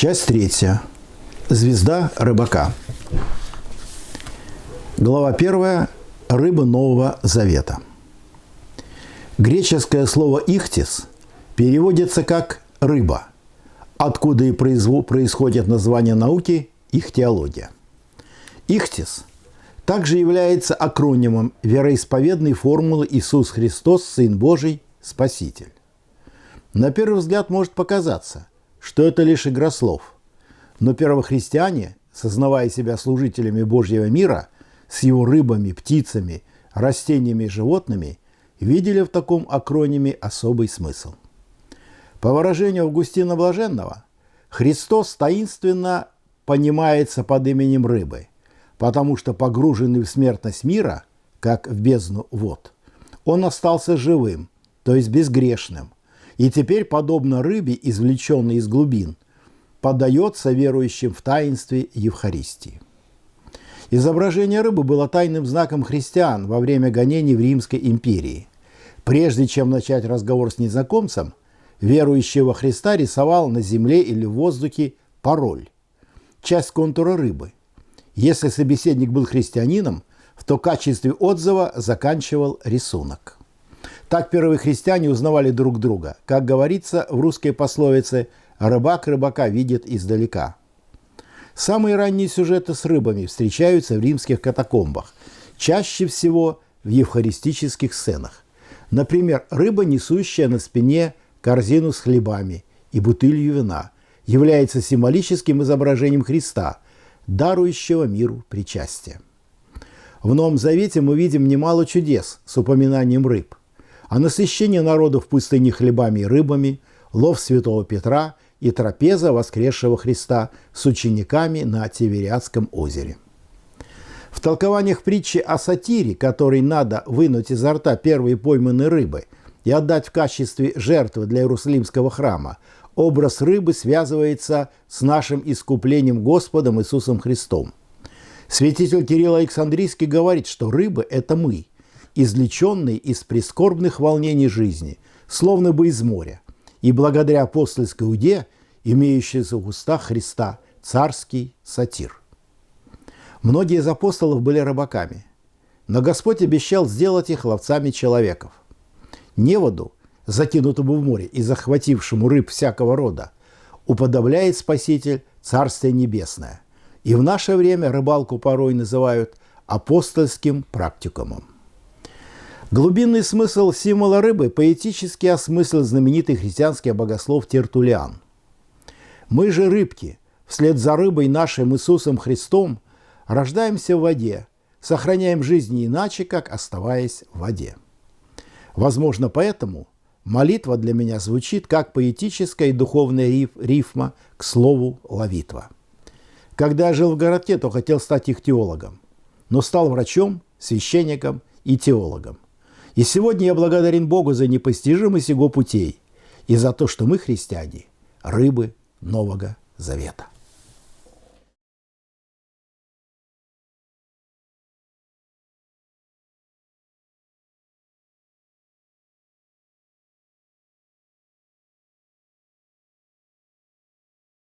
Часть 3. Звезда рыбака. Глава 1. Рыба Нового Завета. Греческое слово «ихтис» переводится как «рыба», откуда и происходит название науки ихтиология. Ихтис также является акронимом вероисповедной формулы «Иисус Христос, Сын Божий, Спаситель». На первый взгляд может показаться, что это лишь игра слов. Но первохристиане, сознавая себя служителями Божьего мира, с его рыбами, птицами, растениями и животными, видели в таком акрониме особый смысл. По выражению Августина Блаженного, Христос таинственно понимается под именем рыбы, потому что погруженный в смертность мира, как в бездну вод, он остался живым, то есть безгрешным, и теперь, подобно рыбе, извлеченной из глубин, подается верующим в таинстве Евхаристии. Изображение рыбы было тайным знаком христиан во время гонений в Римской империи. Прежде чем начать разговор с незнакомцем, верующий во Христа рисовал на земле или в воздухе пароль, часть контура рыбы. Если собеседник был христианином, то в качестве отзыва заканчивал рисунок. Так первые христиане узнавали друг друга. Как говорится в русской пословице «рыбак рыбака видит издалека». Самые ранние сюжеты с рыбами встречаются в римских катакомбах, чаще всего в евхаристических сценах. Например, рыба, несущая на спине корзину с хлебами и бутылью вина, является символическим изображением Христа, дарующего миру причастие. В Новом Завете мы видим немало чудес с упоминанием рыб. А насыщение народа в пустыне хлебами и рыбами, лов святого Петра и трапеза воскресшего Христа с учениками на Тивериадском озере. В толкованиях притчи о сатире, которой надо вынуть изо рта первые пойманные рыбы и отдать в качестве жертвы для Иерусалимского храма, образ рыбы связывается с нашим искуплением Господом Иисусом Христом. Святитель Кирилл Александрийский говорит, что рыбы – это мы, извлеченные из прискорбных волнений жизни, словно бы из моря, и благодаря апостольской уде, имеющейся в устах Христа, царский сатир. Многие из апостолов были рыбаками, но Господь обещал сделать их ловцами человеков. Неводу, закинутому в море и захватившему рыб всякого рода, уподобляет Спаситель Царствие Небесное, и в наше время рыбалку порой называют апостольским практикумом. Глубинный смысл символа рыбы поэтически осмыслил знаменитый христианский богослов Тертуллиан. «Мы же, рыбки, вслед за рыбой нашим Иисусом Христом, рождаемся в воде, сохраняем жизнь не иначе, как оставаясь в воде». Возможно, поэтому молитва для меня звучит как поэтическая и духовная рифма к слову «ловитва». Когда я жил в городке, то хотел стать ихтиологом, но стал врачом, священником и теологом. И сегодня я благодарен Богу за непостижимость Его путей и за то, что мы, христиане, рыбы Нового Завета.